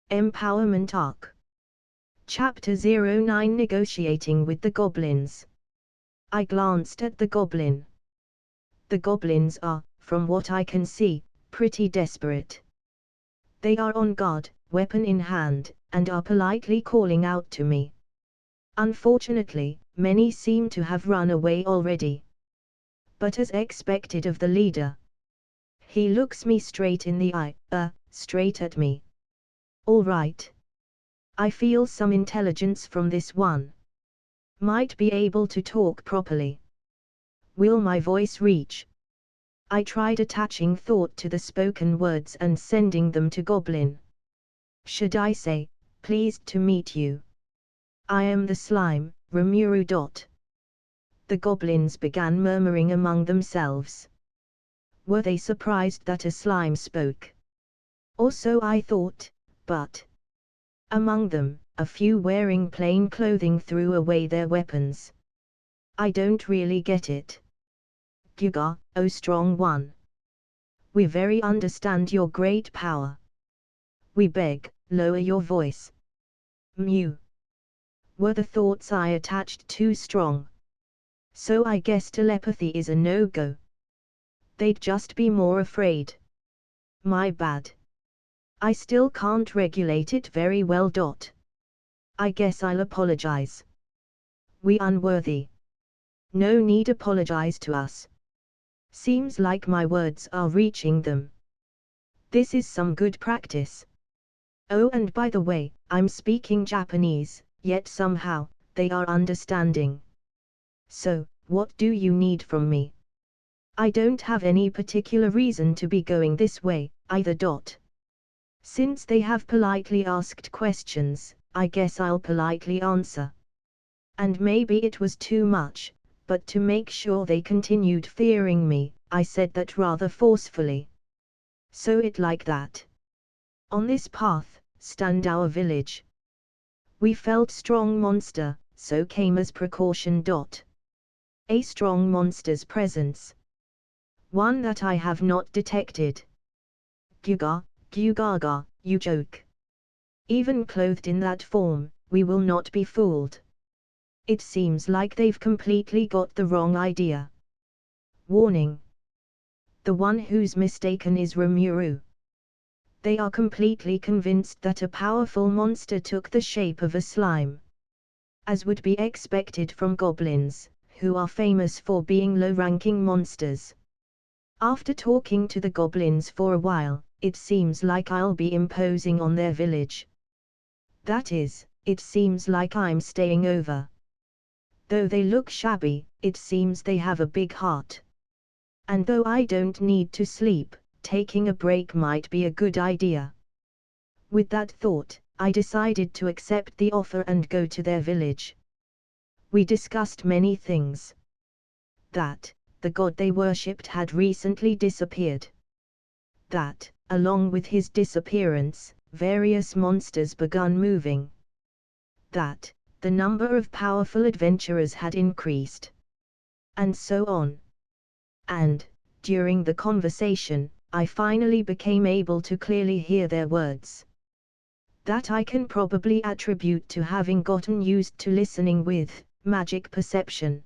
Empowerment Arc. Chapter 09 Negotiating with the Goblins. I glanced at the goblin. The goblins are, from what I can see, pretty desperate. They are on guard, weapon in hand, and are politely calling out to me. Unfortunately, many seem to have run away already. But as expected of the leader, he looks me straight in the eye, straight at me. All right. I feel some intelligence from this one. Might be able to talk properly. Will my voice reach? I tried attaching thought to the spoken words and sending them to Goblin. Should I say, pleased to meet you. I am the slime, Rimuru. The goblins began murmuring among themselves. Were they surprised that a slime spoke? Or so I thought, but among them, a few wearing plain clothing threw away their weapons. I don't really get it. Gyuga, O strong one. We very understand your great power. We beg, lower your voice. Mew. Were the thoughts I attached too strong? So I guess telepathy is a no-go. They'd just be more afraid. My bad. I still can't regulate it very well. I guess I'll apologize. We unworthy. No need apologize to us. Seems like my words are reaching them. This is some good practice. Oh, and by the way, I'm speaking Japanese, yet somehow, they are understanding. So, what do you need from me? I don't have any particular reason to be going this way, either. Since they have politely asked questions, I guess I'll politely answer. And maybe it was too much, but to make sure they continued fearing me, I said that rather forcefully. So it like that. On this path, stand our village. We felt strong monster, so came as precaution. A strong monster's presence. One that I have not detected. Gyuga, Gyugaga, you joke. Even clothed in that form, we will not be fooled. It seems like they've completely got the wrong idea. Warning. The one who's mistaken is Rimuru. They are completely convinced that a powerful monster took the shape of a slime. As would be expected from goblins, who are famous for being low-ranking monsters. After talking to the goblins for a while, it seems like I'll be imposing on their village. That is, it seems like I'm staying over. Though they look shabby, it seems they have a big heart. And though I don't need to sleep, taking a break might be a good idea. With that thought, I decided to accept the offer and go to their village. We discussed many things. That the god they worshipped had recently disappeared. That, along with his disappearance, various monsters began moving. That the number of powerful adventurers had increased. And so on. And, during the conversation, I finally became able to clearly hear their words. That I can probably attribute to having gotten used to listening with magic perception.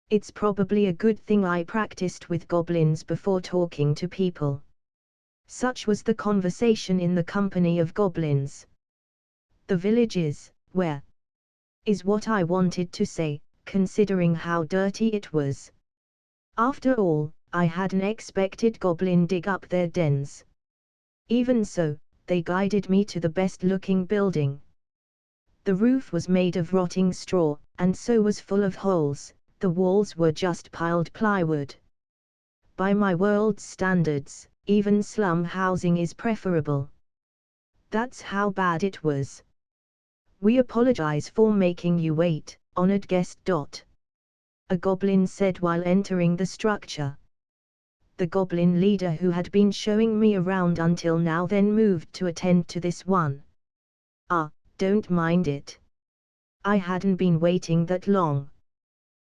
It's probably a good thing I practiced with goblins before talking to people. Such was the conversation in the company of goblins. The village is what I wanted to say, considering how dirty it was. After all, I hadn't expected goblin dig up their dens. Even so, they guided me to the best-looking building. The roof was made of rotting straw, and so was full of holes. The walls were just piled plywood. By my world's standards, even slum housing is preferable. That's how bad it was. We apologize for making you wait, honored guest. A goblin said while entering the structure. The goblin leader who had been showing me around until now then moved to attend to this one. Don't mind it. I hadn't been waiting that long.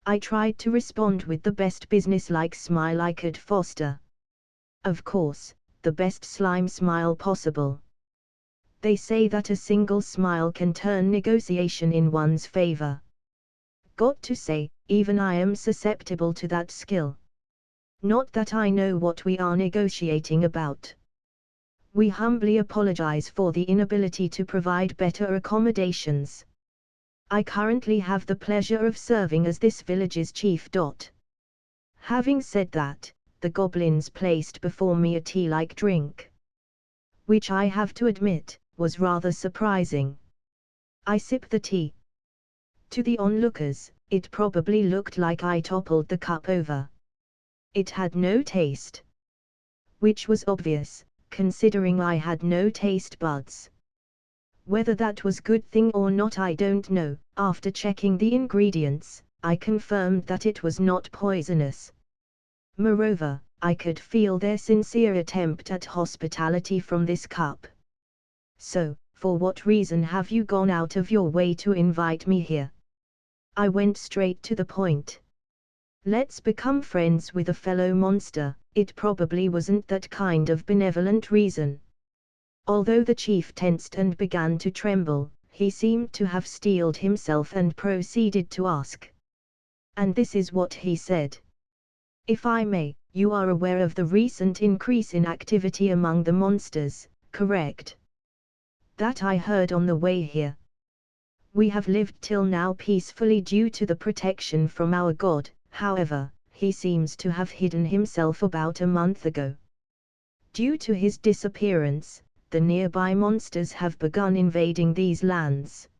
I tried to respond with the best business-like smile I could foster. Of course, the best slime smile possible. They say that a single smile can turn negotiation in one's favor. Got to say, even I am susceptible to that skill. Not that I know what we are negotiating about. We humbly apologize for the inability to provide better accommodations. I currently have the pleasure of serving as this village's chief. Having said that, the goblins placed before me a tea-like drink, which I have to admit, was rather surprising. I sipped the tea. To the onlookers, it probably looked like I toppled the cup over. It had no taste. Which was obvious, considering I had no taste buds. Whether that was good thing or not I don't know. After checking the ingredients, I confirmed that it was not poisonous. Moreover, I could feel their sincere attempt at hospitality from this cup. So, for what reason have you gone out of your way to invite me here? I went straight to the point. Let's become friends with a fellow monster. It probably wasn't that kind of benevolent reason. Although the chief tensed and began to tremble, he seemed to have steeled himself and proceeded to ask. And this is what he said. If I may, you are aware of the recent increase in activity among the monsters, correct? That I heard on the way here. We have lived till now peacefully due to the protection from our god. However, he seems to have hidden himself about a month ago. Due to his disappearance, the nearby monsters have begun invading these lands.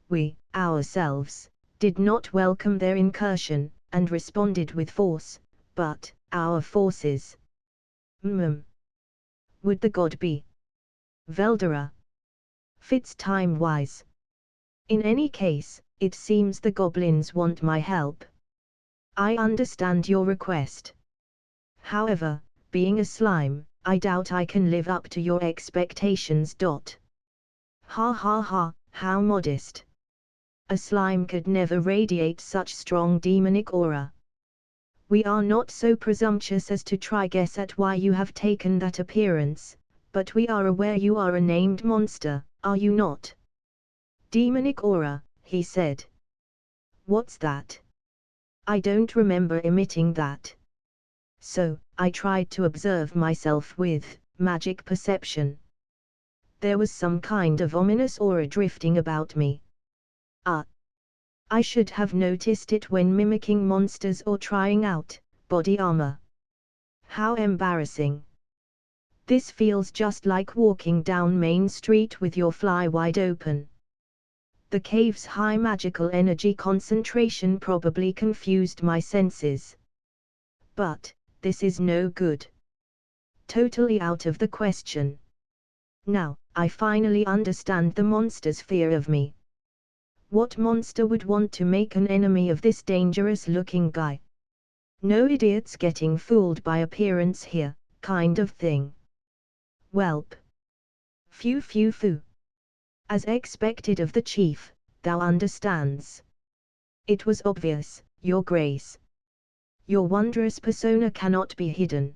We, ourselves, did not welcome their incursion, and responded with force, but our forces. Would the god be Veldera? Fits time-wise. In any case, it seems the goblins want my help. I understand your request. However, being a slime, I doubt I can live up to your expectations. Ha ha ha, how modest. A slime could never radiate such strong demonic aura. We are not so presumptuous as to try guess at why you have taken that appearance, but we are aware you are a named monster, are you not? Demonic aura, he said. What's that? I don't remember emitting that. So, I tried to observe myself with magic perception. There was some kind of ominous aura drifting about me. I should have noticed it when mimicking monsters or trying out body armor. How embarrassing. This feels just like walking down Main Street with your fly wide open. The cave's high magical energy concentration probably confused my senses. But this is no good. Totally out of the question. Now, I finally understand the monster's fear of me. What monster would want to make an enemy of this dangerous-looking guy? No idiots getting fooled by appearance here, kind of thing. Welp. Phew. As expected of the chief, thou understands. It was obvious, your grace. Your wondrous persona cannot be hidden.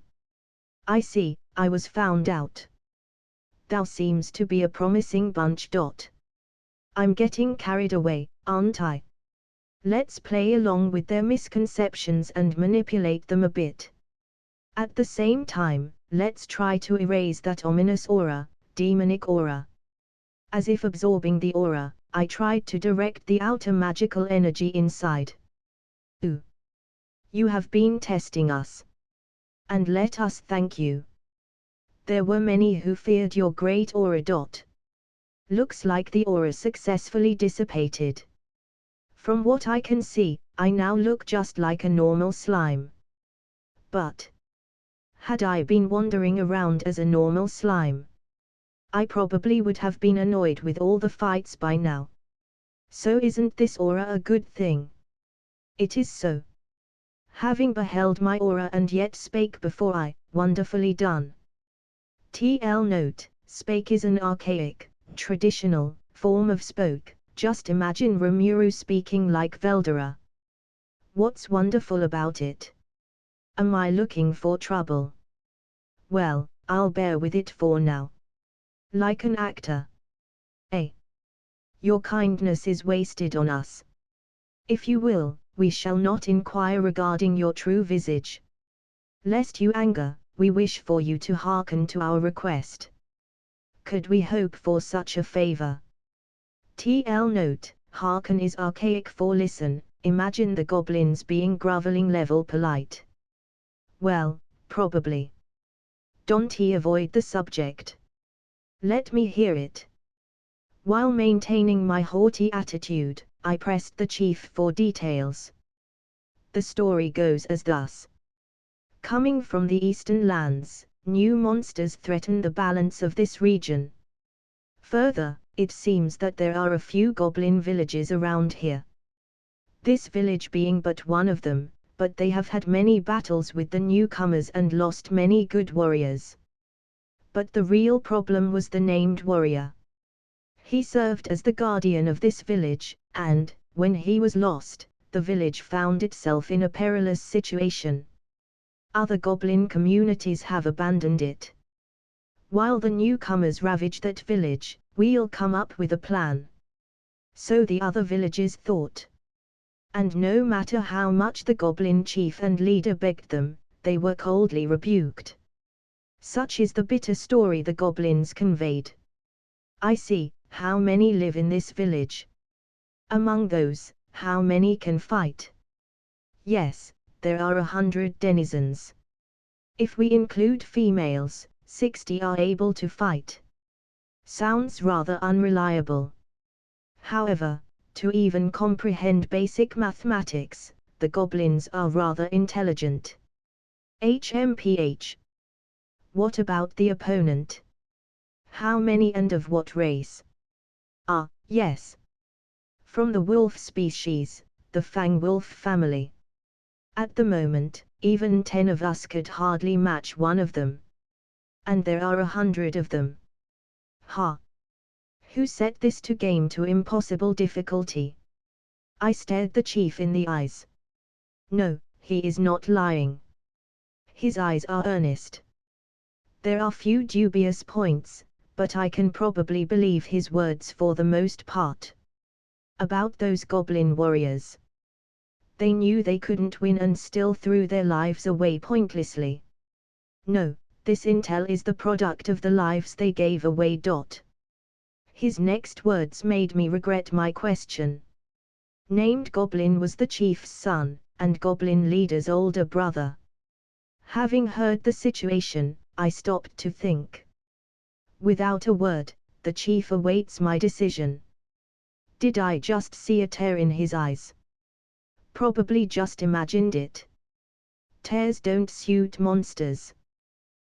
I see, I was found out. Thou seems to be a promising bunch. I'm getting carried away, aren't I? Let's play along with their misconceptions and manipulate them a bit. At the same time, let's try to erase that ominous aura, demonic aura. As if absorbing the aura, I tried to direct the outer magical energy inside. Ooh. You have been testing us. And let us thank you. There were many who feared your great aura. Looks like the aura successfully dissipated. From what I can see, I now look just like a normal slime. But had I been wandering around as a normal slime, I probably would have been annoyed with all the fights by now. So isn't this aura a good thing? It is so. Having beheld my aura and yet spake before I, wonderfully done. TL note, spake is an archaic, traditional, form of spoke, just imagine Rimuru speaking like Veldera. What's wonderful about it? Am I looking for trouble? Well, I'll bear with it for now. Like an actor. Your kindness is wasted on us. If you will, we shall not inquire regarding your true visage. Lest you anger, we wish for you to hearken to our request. Could we hope for such a favor? TL note, hearken is archaic for listen. Imagine the goblins being groveling level polite. Well, probably. Don't he avoid the subject? Let me hear it. While maintaining my haughty attitude, I pressed the chief for details. The story goes as thus. Coming from the eastern lands, new monsters threaten the balance of this region. Further, it seems that there are a few goblin villages around here. This village being but one of them, but they have had many battles with the newcomers and lost many good warriors. But the real problem was the named warrior. He served as the guardian of this village, and, when he was lost, the village found itself in a perilous situation. Other goblin communities have abandoned it. While the newcomers ravage that village, we'll come up with a plan. So the other villages thought. And no matter how much the goblin chief and leader begged them, they were coldly rebuked. Such is the bitter story the goblins conveyed. I see, how many live in this village? Among those, how many can fight? Yes, there are 100 denizens. If we include females, 60 are able to fight. Sounds rather unreliable. However, to even comprehend basic mathematics, the goblins are rather intelligent. HMPH. What about the opponent? How many and of what race? Yes. From the wolf species, the Fang wolf family. At the moment, even 10 of us could hardly match one of them. And there are 100 of them. Ha! Who set this to game to impossible difficulty? I stared the chief in the eyes. No, he is not lying. His eyes are earnest. There are few dubious points, but I can probably believe his words for the most part. About those goblin warriors. They knew they couldn't win and still threw their lives away pointlessly. No, this intel is the product of the lives they gave away. His next words made me regret my question. Named Goblin was the chief's son, and Goblin leader's older brother. Having heard the situation, I stopped to think. Without a word, the chief awaits my decision. Did I just see a tear in his eyes? Probably just imagined it. Tears don't suit monsters.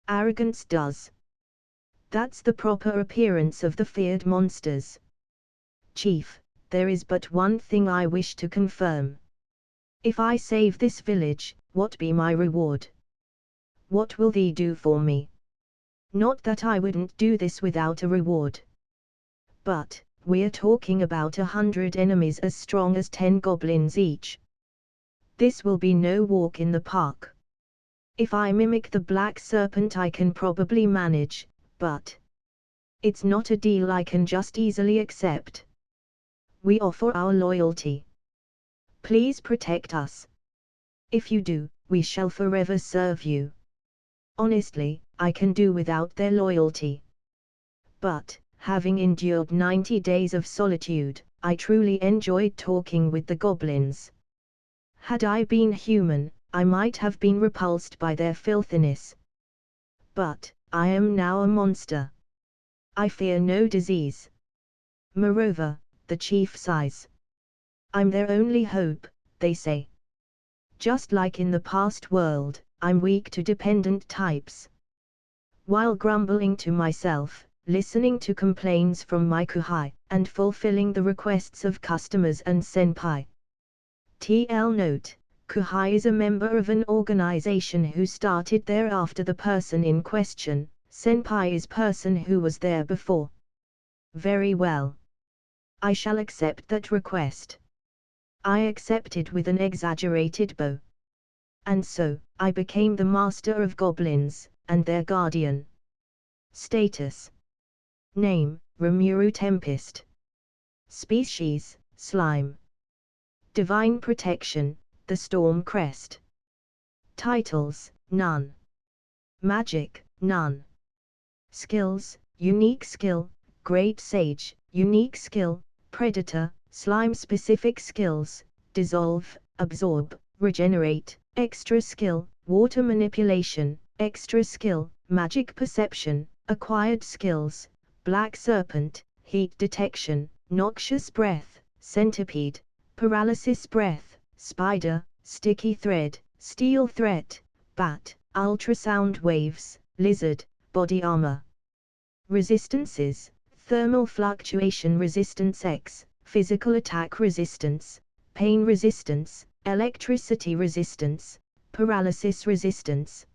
Arrogance does. That's the proper appearance of the feared monsters. Chief, there is but one thing I wish to confirm. If I save this village, what be my reward? What will thee do for me? Not that I wouldn't do this without a reward. But, we're talking about 100 enemies as strong as 10 goblins each. This will be no walk in the park. If I mimic the black serpent I can probably manage, but it's not a deal I can just easily accept. We offer our loyalty. Please protect us. If you do, we shall forever serve you. Honestly, I can do without their loyalty. But, having endured 90 days of solitude, I truly enjoyed talking with the goblins. Had I been human, I might have been repulsed by their filthiness. But, I am now a monster. I fear no disease. Moreover, the chief sighs. I'm their only hope, they say. Just like in the past world, I'm weak to dependent types. While grumbling to myself, listening to complaints from my kuhai, and fulfilling the requests of customers and senpai. TL note, kuhai is a member of an organization who started there after the person in question, senpai is person who was there before. Very well. I shall accept that request. I accepted with an exaggerated bow. And so, I became the master of goblins, and their guardian. Status. Name, Rimuru Tempest. Species, Slime. Divine Protection, the Storm Crest. Titles, none. Magic, none. Skills, Unique Skill, Great Sage, Unique Skill, Predator, Slime-specific skills, Dissolve, Absorb, Regenerate, Extra Skill, Water Manipulation, Extra Skill, Magic Perception, Acquired Skills, Black Serpent, Heat Detection, Noxious Breath, Centipede, Paralysis Breath, Spider, Sticky Thread, Steel Threat, Bat, Ultrasound Waves, Lizard, Body Armor. Resistances, Thermal Fluctuation Resistance X, Physical Attack Resistance, Pain Resistance, Electricity Resistance, Paralysis Resistance,